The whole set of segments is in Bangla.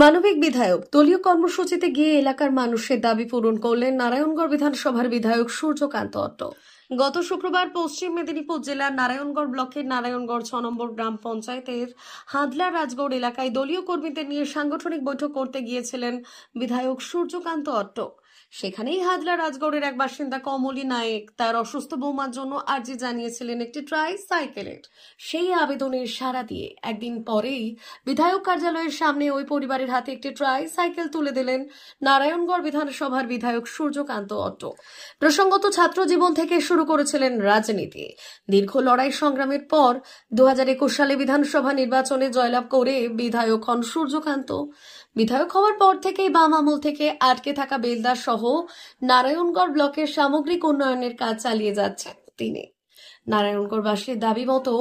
মানবিক বিধায়ক দলীয় কর্মসূচিতে গিয়ে এলাকার মানুষের দাবি পূরণ করলেন নারায়ণগড় বিধানসভার বিধায়ক সূর্যকান্ত অট্ট। গত শুক্রবার পশ্চিম মেদিনীপুর জেলার নারায়ণগড় ব্লকের নারায়ণগড় 6 নম্বর গ্রাম পঞ্চায়েতের হাদলা রাজগড় এলাকায় দলীয় কর্মীদের নিয়ে সাংগঠনিক বৈঠক করতে গিয়েছিলেন বিধায়ক সূর্যকান্ত অট্ট। সেখানেই হাদলা রাজগড়ের এক বাসিন্দা কমলী নায়েক তার অসুস্থ বৌমার জন্য আর্জি জানিয়েছিলেন একটি ট্রাইসাইকেলের। সেই আবেদনের সাড়া দিয়ে একদিন পরেই বিধায়ক কার্যালয়ের সামনে ওই পরিবারের হাতে একটি ট্রাইসাইকেল তুলে দিলেন নারায়ণগড় বিধানসভার বিধায়ক সূর্যকান্ত অট্ট। প্রসঙ্গত ছাত্র জীবন থেকে শুরু করেছিলেন রাজনীতি। দীর্ঘ লড়াই সংগ্রামের পর 2021 সালে বিধানসভা নির্বাচনে জয়লাভ করে বিধায়ক হন সূর্যকান্ত। বিধায়ক হওয়ার পর থেকেই বাম আমল থেকে আটকে থাকা বেলদা সহ নারায়ণগড় ব্লকের সামগ্রিক উন্নয়নের কাজ চালিয়ে যাচ্ছেন তিনি। নারায়ণগড়বাসীর দাবি মতো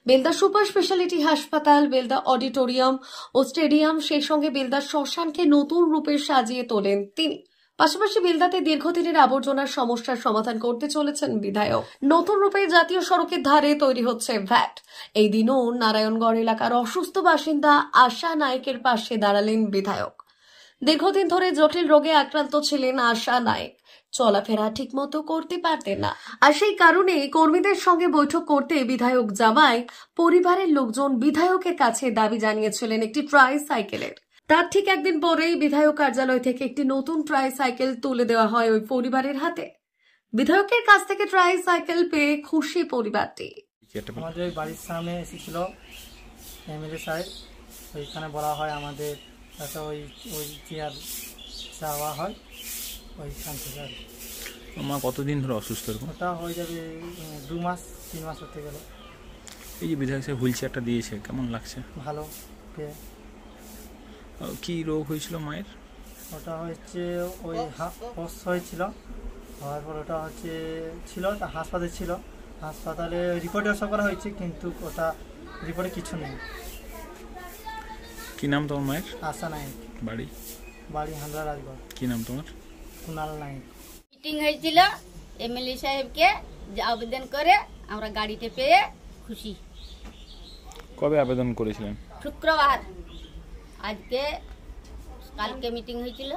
বেলদা সুপার স্পেশালিটি হাসপাতাল, বেলদা অডিটোরিয়াম ও স্টেডিয়াম, সেই সঙ্গে বেলদা শ্মশানকে নতুন রূপে সাজিয়ে তোলেন তিনি। পাশাপাশি বেলদাতে দীর্ঘদিনের আবর্জনার সমস্যার সমাধান করতে চলেছেন বিধায়ক। নতুন রূপে জাতীয় সড়কের ধারে তৈরি হচ্ছে ভ্যাট। এই দিনও নারায়ণগড় এলাকার অসুস্থ বাসিন্দা আশা নায়েকের পাশে দাঁড়ালেন বিধায়ক। দীর্ঘদিন ধরে জটিল রোগে আক্রান্ত ছিলেন আশা নায়েক। চলাফেরা ঠিকমতো করতে পারতেন না, আর সেই কারণে কর্মীদের সঙ্গে বৈঠক করতে বিধায়ক যাওয়ায় পরিবারের লোকজন বিধায়কের কাছে দাবি জানিয়েছিলেন একটি ট্রাইসাইকেলের। তার ঠিক একদিন পরেই বিধায়ক কার্যালয় থেকে একটি নতুন ট্রাইসাইকেল তুলে দেওয়া হয় ওই পরিবারের হাতে। বিধায়কের কাছ থেকে ট্রাইসাইকেল পেয়ে খুশি পরিবারটি। আমাদের বাড়ির সামনে এসেছিল এমএলএ সাহেব, ওইখানে বলা হয় আমাদের ওই চেয়ার চাওয়া হয় ওইখান থেকে। মা কতদিন ধরে অসুস্থ? ওটা হয়ে যাবে 2 মাস 3 মাস হতে গেল। এই যে বিধায়ক সাহেব হুইল চেয়ারটা দিয়েছে, কেমন লাগছে? ভালো। কি রোগ হয়েছিল মায়ের? ওটা হচ্ছে ওই পস হয়েছিল, হওয়ার পর ওটা হচ্ছে ছিল হাসপাতালে ছিল, হাসপাতালে রিপোর্টে সব করা হয়েছে, কিন্তু ওটা রিপোর্টে কিছু নেই। কি নাম তোমার মায়ের? আশা নায়েক। বাড়ি হাদলা রাজগড়। কি নাম তোমার? কুনাল নায়েক। মিটিং হয়েছিল এমএলএ সাহেবকে আবেদন করে আমরা গাড়িতে পেয়ে খুশি। কবে আবেদন করেছিলেন? শুক্রবার। কালকে মিটিং হয়েছিল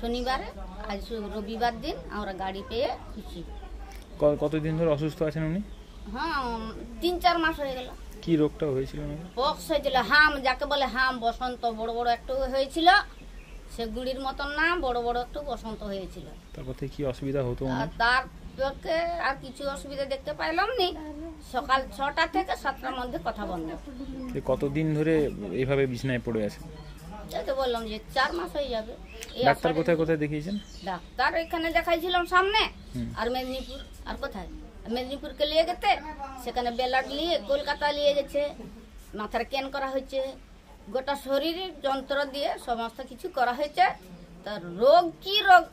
শনিবারে, আজ রবিবার দিন আমরা গাড়ি পেয়ে খুশি। কতদিন ধরে অসুস্থ আছেন উনি? হ্যাঁ, 3-4 মাস হয়ে গেল। কি রোগটা হয়েছিল? পক্স হয়েছিল, হাম যাকে বলে হাম, বসন্ত বড় বড় একটু হয়েছিল, সে গুড়ির মতন না, বড় বড় একটু বসন্ত হয়েছিল। তারপর থেকে কি অসুবিধা হতো? তারপরে আর কিছু অসুবিধা দেখতে পাইলাম নি। সকাল 6টা থেকে 7টার মধ্যে কথা বন্ধ। কতদিন ধরে এইভাবে বিছানায় পড়ে আছে? তো বললাম যে 4 মাস হয়ে যাবে। ডাক্তার কোথায় কোথায় দেখিয়েছেন? ডাক্তার এখানে দেখাইছিলাম সামনে, আর মেদিনীপুর। আর কোথায়? মেদিনীপুরকে নিয়ে গেছে, সেখানে ব্লাড নিয়ে কলকাতা নিয়ে গেছে, মাথার ক্যান করা হয়েছে, গোটা শরীরের যন্ত্র দিয়ে সমস্ত কিছু করা হয়েছে। তার রোগ কি রোগ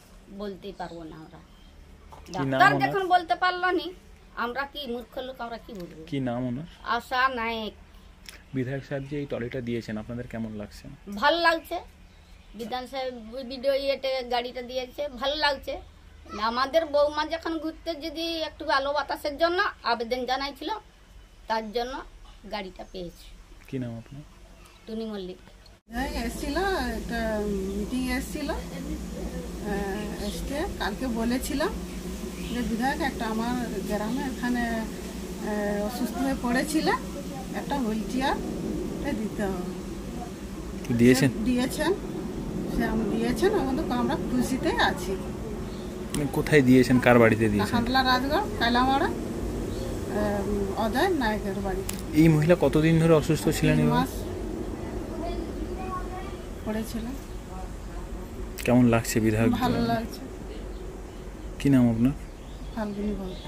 বলতেই পারবো না আমরা। ডাক্তার যখন বলতে পারলো নি, আমরা কি মূর্খ লোক, আমরা কি বলবো? কি নাম ওনার? আশা নায়েক। বিধায়ক সাহেব যে এই ট্রলিটা দিয়েছেন, আপনাদের কেমন লাগছে? ভালো লাগছে। বিধান সাহেব ভিডিও গাড়িটা দিয়েছে, ভালো লাগছে। আমাদের বৌমা যখন ঘুরতে যদি একটু আলো বাতাসের জন্য আবেদন জানাইছিল, তার জন্য গাড়িটা পেয়েছি। কি নাম আপনার? টুনি মল্লিক। এসেছিল, একটা মিটিং এসেছিল, এসে কালকে বলেছিলাম যে বিধায়ক একটা আমার গ্রামে এখানে অসুস্থ হয়ে পড়েছিল, একটা হুইল চেয়ার দিতে হবে। দিয়েছেন? দিয়েছেন, আমরা খুশিতে আছি। কোথায় দিয়েছেন? কার বাড়িতে দিয়েছেন? হাদলা রাজগড় কালামাড়া অজয় নায়কের বাড়িতে। এই মহিলা কতদিন ধরে অসুস্থ ছিলেন? 3 মাস পড়েছিলেন। কেমন লাগছে বিধায়ক? ভালো লাগছে। কি নাম আপনার? ফাল্গুনি বলতে।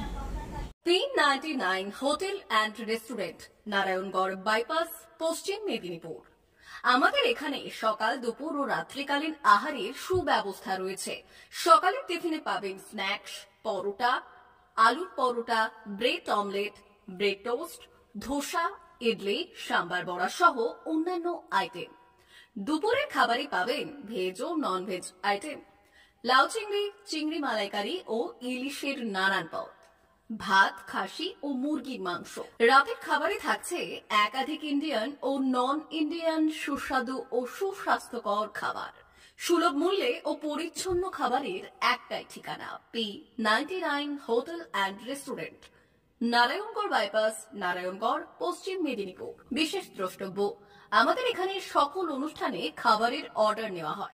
399 hotel and restaurant, Narayangarh bypass, পশ্চিম মেদিনীপুর। আমাদের এখানে সকাল, দুপুর ও রাত্রিকালীন আহারের সুব্যবস্থা রয়েছে। সকালের টিফিনে পাবেন স্ন্যাক্স, পরোটা, আলুর paratha, bread omelette, bread toast, dosa, idli, sambar vada সহ অন্যান্য আইটেম। দুপুরের খাবারে পাবেন ভেজ ও নন ভেজ আইটেম, লাউ চিংড়ি, চিংড়ি মালাইকারি ও ইলিশের নানান পদ। ভাত, খাসি ও মুরগির মাংস। রাতের খাবারে থাকছে একাধিক ইন্ডিয়ান ও নন ইন্ডিয়ান সুস্বাদু ও সুস্বাস্থ্যকর খাবার। সুলভ মূল্যে ও পরিচ্ছন্ন খাবারের একটাই ঠিকানা, P99 hotel and restaurant, Narayangarh bypass, Narayangarh, পশ্চিম মেদিনীপুর। বিশেষ দ্রষ্টব্য, আমাদের এখানে সকল অনুষ্ঠানে খাবারের অর্ডার নেওয়া হয়।